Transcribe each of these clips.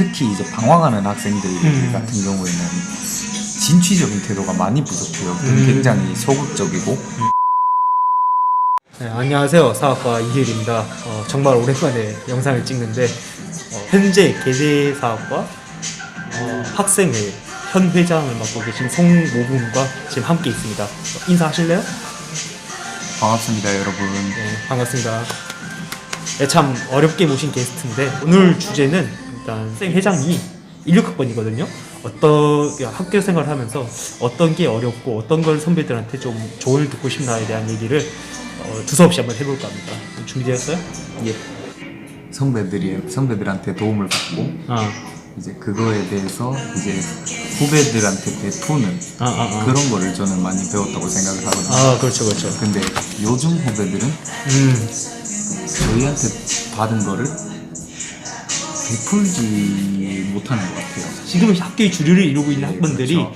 특히 이제 방황하는 학생들 같은 경우에는 진취적인 태도가 많이 부족해요. 굉장히 소극적이고. 네, 안녕하세요. 사학과 이혜일입니다. 정말 오랜만에 영상을 찍는데 현재 계제사학과 학생회 현 회장을 맡고 계신 송모군과 지금 함께 있습니다. 인사하실래요? 반갑습니다, 여러분. 네, 반갑습니다. 네, 참 어렵게 모신 게스트인데 오늘 주제는 일단 학생 회장이 16학번이거든요. 어떤 학교 생활을 하면서 어떤 게 어렵고 어떤 걸 선배들한테 좀 조언을 듣고 싶나에 대한 얘기를 두서없이 한번 해볼까 합니다. 준비되었어요? 예. 선배들한테 도움을 받고 이제 그거에 대해서 이제 후배들한테 베푸는 그런 거를 저는 많이 배웠다고 생각을 하거든요. 그렇죠, 그렇죠. 근데 요즘 후배들은 저희한테 받은 거를 베풀지 못하는 것 같아요. 지금 학교의 주류를 이루고 있는 학번들이 그렇죠.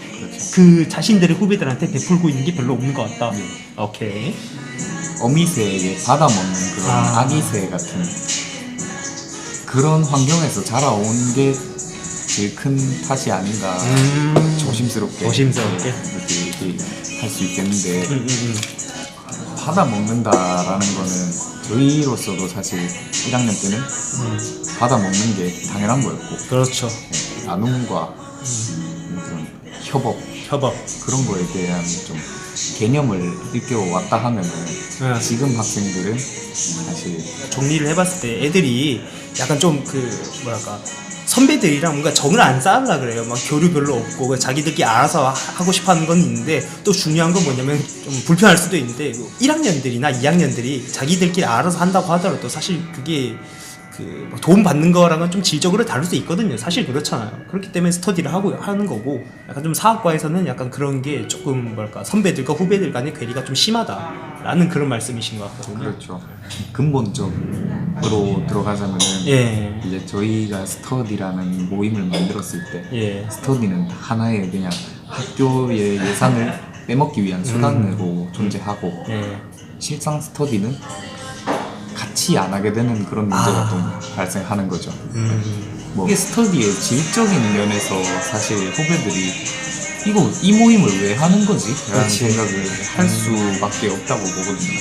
그 자신들의 후배들한테 베풀고 있는 게 별로 없는 것 같다. 네. 오케이. 어미새에게 받아먹는 그런 아기새 같은 그런 환경에서 자라온 게 제일 큰 탓이 아닌가. 조심스럽게 이렇게 얘기할 수 있겠는데 받아먹는다라는 거는 저희로서도 사실 1학년 때는 받아먹는 게 당연한 거였고, 그렇죠. 나눔과 그런 협업 그런 거에 대한 좀 개념을 일깨워왔다 하면은 지금 학생들은 사실 정리를 해봤을 때 애들이 약간 좀 뭐랄까 선배들이랑 뭔가 정을 안 쌓으려 그래요. 막 교류 별로 없고 자기들끼리 알아서 하고 싶어하는 건 있는데, 또 중요한 건 뭐냐면 좀 불편할 수도 있는데 1학년들이나 2학년들이 자기들끼리 알아서 한다고 하더라도 사실 그게 도움 받는 거랑은 좀 질적으로 다를 수 있거든요. 사실 그렇잖아요. 그렇기 때문에 스터디를 하는 거고, 약간 좀 사학과에서는 약간 그런 게 조금 뭐랄까 선배들과 후배들 간의 괴리가 좀 심하다라는 그런 말씀이신 것 같거든요. 그렇죠. 근본적으로 들어가자면은 이제 저희가 스터디라는 모임을 만들었을 때 스터디는 하나의 그냥 학교의 예산을 빼먹기 위한 수단으로 존재하고 실상 스터디는 같이 안 하게 되는 그런 문제가 좀 발생하는 거죠. 이게 스터디의 질적인 면에서 사실 후배들이 이 모임을 왜 하는 거지? 라는 생각을 할 수밖에 없다고 보거든요.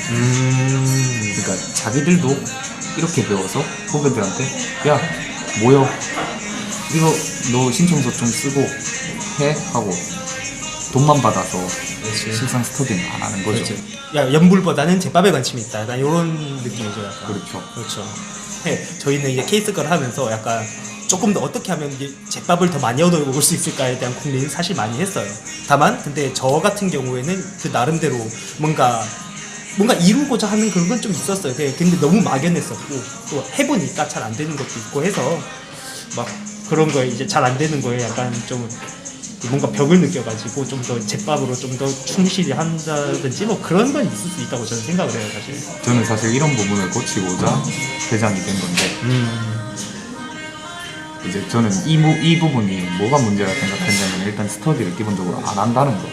그러니까 자기들도 이렇게 배워서 후배들한테 야 모여, 이거 너 신청서 좀 쓰고 해? 하고 돈만 받아서 실상 스터디는 안 하는 거죠. 그렇죠. 야, 연불보다는 제밥에 관심이 있다. 약간 이런 느낌이죠. 약간. 그렇죠. 저희는 이제 케이스걸 하면서 약간 조금 더 어떻게 하면 이제 제밥을 더 많이 얻어 먹을 수 있을까에 대한 고민을 사실 많이 했어요. 다만 근데 저 같은 경우에는 그 나름대로 뭔가 이루고자 하는 그런 건 좀 있었어요. 근데 너무 막연했었고, 또 해보니까 잘 안 되는 것도 있고 해서 막 그런 거에 이제 잘 안 되는 거에 약간 좀 뭔가 벽을 느껴가지고 좀 더 제밥으로 좀 더 충실히 한다든지 뭐 그런 건 있을 수 있다고 저는 생각을 해요. 저는 사실 이런 부분을 고치고자 회장이 된 건데 이제 저는 이 부분이 뭐가 문제라 생각했냐면, 일단 스터디를 기본적으로 안 한다는 거.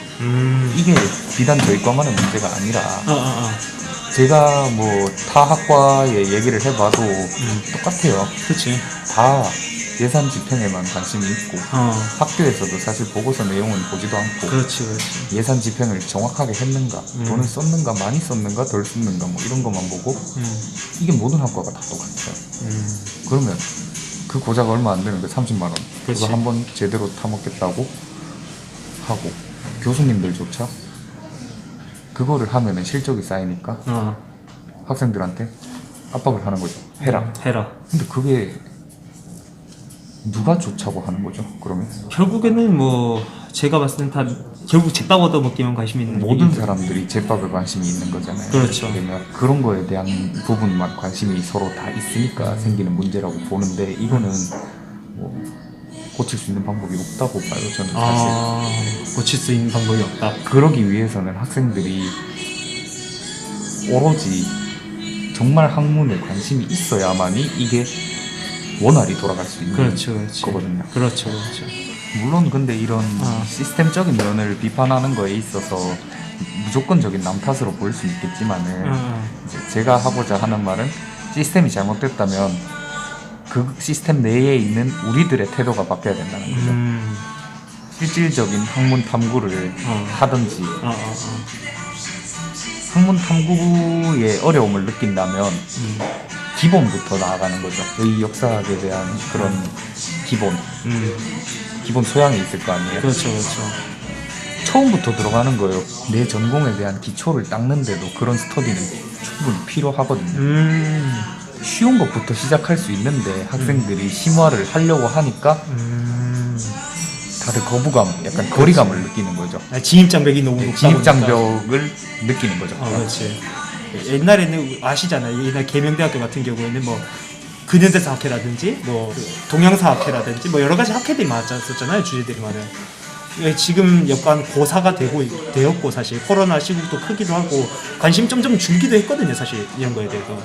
이게 비단 저희과만의 문제가 아니라 제가 뭐 타 학과에 얘기를 해봐도 똑같아요. 그렇지. 다 예산 집행에만 관심이 있고 학교에서도 사실 보고서 내용은 보지도 않고 그렇지. 예산 집행을 정확하게 했는가, 돈을 썼는가, 많이 썼는가, 덜 썼는가 뭐 이런 것만 보고 이게 모든 학과가 다 똑같아요. 그러면 그 고작 얼마 안 되는데 30만 원 그거 한번 제대로 타먹겠다고 하고 교수님들조차 그거를 하면은 실적이 쌓이니까 학생들한테 압박을 하는 거죠. 해라. 근데 그게 누가 좋자고 하는 거죠? 그러면 결국에는 뭐 제가 봤을 땐 다 결국 제밥 얻어먹기만 관심이 있는 모든 사람들이 제밥에 관심이 있는 거잖아요. 그렇죠. 그런 거에 대한 부분만 관심이 서로 다 있으니까 생기는 문제라고 보는데, 이거는 뭐 고칠 수 있는 방법이 없다고 봐요. 저는 사실 고칠 수 있는 방법이 없다. 그러기 위해서는 학생들이 오로지 정말 학문에 관심이 있어야만이 이게 원활히 돌아갈 수 있는 거거든요. 그렇죠. 물론 근데 이런 시스템적인 면을 비판하는 거에 있어서 무조건적인 남 탓으로 보일 수 있겠지만은 이제 제가 하고자 하는 말은, 시스템이 잘못됐다면 그 시스템 내에 있는 우리들의 태도가 바뀌어야 된다는 거죠. 실질적인 학문 탐구를 하든지 학문 탐구의 어려움을 느낀다면 기본부터 나아가는 거죠. 이 역사학에 대한 그런 기본 소양이 있을 거 아니에요. 그렇죠, 그렇죠. 처음부터 들어가는 거예요. 내 전공에 대한 기초를 닦는데도 그런 스터디는 충분히 필요하거든요. 쉬운 것부터 시작할 수 있는데 학생들이 심화를 하려고 하니까 다들 거부감, 약간 거리감을 느끼는 거죠. 진입장벽이 너무 높다. 진입장벽을 느끼는 거죠. 그렇지. 옛날에는 아시잖아요. 옛날 계명대학교 같은 경우에는 뭐 근현대사학회라든지 뭐 동양사학회라든지 뭐 여러 가지 학회들이 많았잖아요. 주제들이 많아요. 지금 약간 고사가 되었고 사실 코로나 시국도 크기도 하고 관심 점점 줄기도 했거든요. 사실 이런 거에 대해서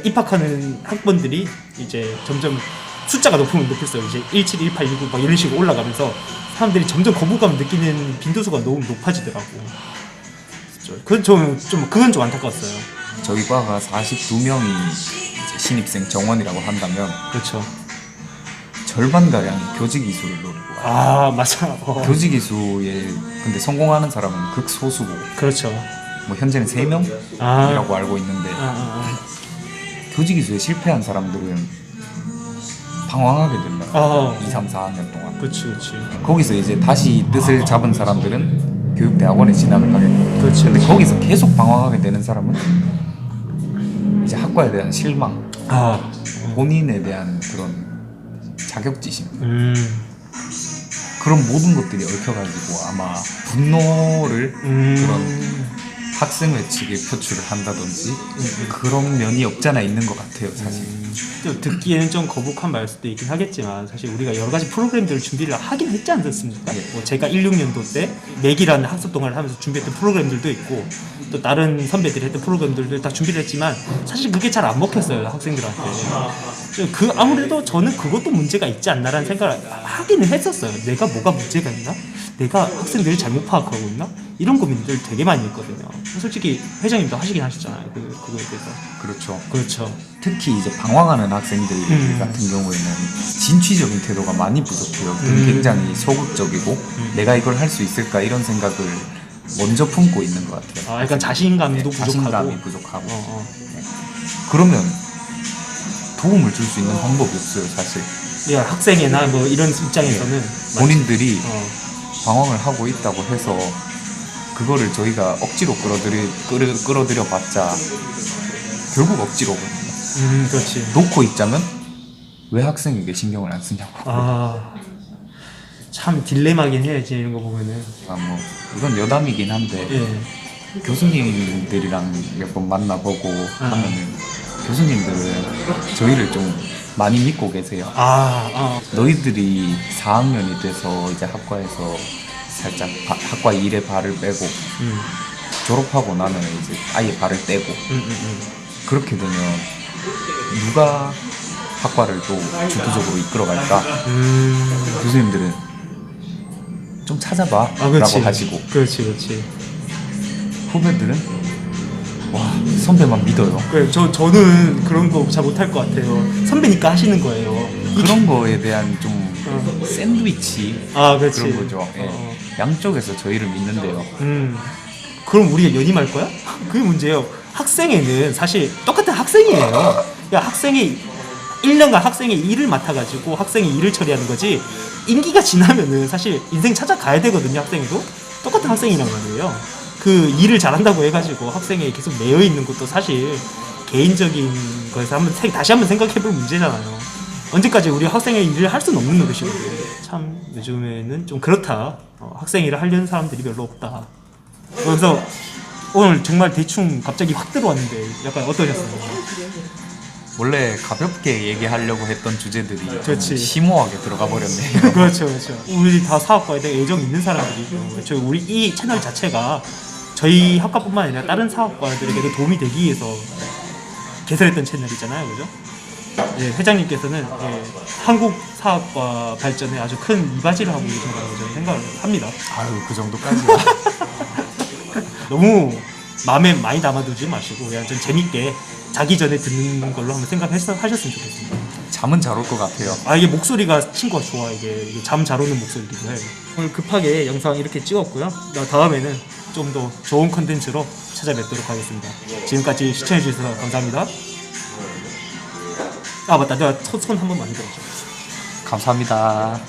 입학하는 학번들이 이제 점점 숫자가 높으면 높을수록 이제 17, 18, 19 막 이런 식으로 올라가면서 사람들이 점점 거부감을 느끼는 빈도수가 너무 높아지더라고. 그건 좀 안타까웠어요. 저희 과가 42명이 신입생 정원이라고 한다면 그렇죠. 절반가량이 교직이수를 노리고 맞아. 교직이수에 근데 성공하는 사람은 극소수고 그렇죠. 뭐 현재는 3명이라고 알고 있는데 교직이수에 실패한 사람들은 방황하게 된다. 2, 3, 4학년 동안. 그렇지. 거기서 이제 다시 뜻을 잡은 사람들은 교육대학원에 진학을 하게 됩니다. 그렇지. 근데 거기서 계속 방황하게 되는 사람은 이제 학과에 대한 실망, 본인에 대한 그런 자격지심, 그런 모든 것들이 얽혀가지고 아마 분노를 그런 학생회 측에 표출을 한다든지 그런 면이 없잖아 있는 것 같아요, 사실. 또 듣기에는 좀 거북한 말일 수도 있긴 하겠지만 사실 우리가 여러 가지 프로그램들을 준비를 하긴 했지 않습니까? 뭐 제가 16년도 때 맥이라는 학습 동아리를 하면서 준비했던 프로그램들도 있고 또 다른 선배들이 했던 프로그램들도 다 준비를 했지만 사실 그게 잘 안 먹혔어요, 학생들한테. 아무래도 저는 그것도 문제가 있지 않나라는 생각을 하기는 했었어요. 내가 뭐가 문제가 있나? 내가 학생들을 잘못 파악하고 있나? 이런 고민들 되게 많이 했거든요. 솔직히 회장님도 하시긴 하셨잖아요. 그거에 대해서. 그렇죠. 특히 이제 방황하는 학생들 같은 경우에는 진취적인 태도가 많이 부족해요. 굉장히 소극적이고 내가 이걸 할 수 있을까 이런 생각을 먼저 품고 있는 것 같아요. 약간 자신감도 부족하고. 자신감이 부족하고. 네. 그러면 도움을 줄 수 있는 방법이 없어요, 사실. 학생이나 뭐 이런 입장에서는 본인들이 방황을 하고 있다고 해서 그거를 저희가 억지로 끌어들여 봤자 결국 억지로거든요. 그렇지. 놓고 있자면 왜 학생에게 신경을 안 쓰냐고. 참 딜레마긴 해, 이런 거 보면은. 뭐 이건 여담이긴 한데 교수님들이랑 몇 번 만나보고 하면은 교수님들은 저희를 좀 많이 믿고 계세요. 너희들이 4학년이 돼서 이제 학과에서 살짝 학과 일에 발을 빼고 졸업하고 나면 이제 아예 발을 떼고 그렇게 되면 누가 학과를 또 주도적으로 이끌어갈까? 교수님들은 좀 찾아봐 라고 하시고 그렇지. 후배들은 와 선배만 믿어요. 그래, 저는 그런 거 잘 못할 것 같아요. 선배니까 하시는 거예요. 그런 거에 대한 좀 샌드위치 그렇지. 그런 거죠. 양쪽에서 저희를 믿는데요. 그럼 우리가 연임할 거야? 그게 문제예요. 학생회는 사실 똑같은 학생이에요. 학생이 1년간 학생의 일을 맡아가지고 학생의 일을 처리하는 거지. 임기가 지나면은 사실 인생 찾아가야 되거든요. 학생도 똑같은 학생이란 말이에요. 그 일을 잘한다고 해가지고 학생에 계속 매여 있는 것도 사실 개인적인 거에서 다시 한번 생각해볼 문제잖아요. 언제까지 우리 학생의 일을 할 수는 없는 노릇이거든요. 참 요즘에는 좀 그렇다. 학생 일을 하려는 사람들이 별로 없다. 그래서 오늘 정말 대충 갑자기 확 들어왔는데 약간 어떠셨어요? 원래 가볍게 얘기하려고 했던 주제들이 그렇지. 심오하게 들어가 버렸네요. 그렇죠. 우리 다 사학과에 대해 애정이 있는 사람들이죠. 우리 이 채널 자체가 저희 학과뿐만 아니라 다른 사학과들에게도 도움이 되기 위해서 개설했던 채널이잖아요, 그죠? 회장님께서는 한국 사학과 발전에 아주 큰 이바지를 하고 계신다고 저는 생각을 합니다. 그 정도까지. 너무 마음에 많이 담아두지 마시고 그냥 좀 재밌게 자기 전에 듣는 걸로 한번 생각하셨으면 좋겠습니다. 잠은 잘 올 것 같아요. 아 이게 목소리가 친구가 좋아. 이게 잠 잘 오는 목소리기도 해. 오늘 급하게 영상 이렇게 찍었고요. 다음에는 좀 더 좋은 컨텐츠로 찾아뵙도록 하겠습니다. 지금까지 시청해주셔서 감사합니다. 아 맞다, 내가 손 한 번만 만들어줘. 감사합니다.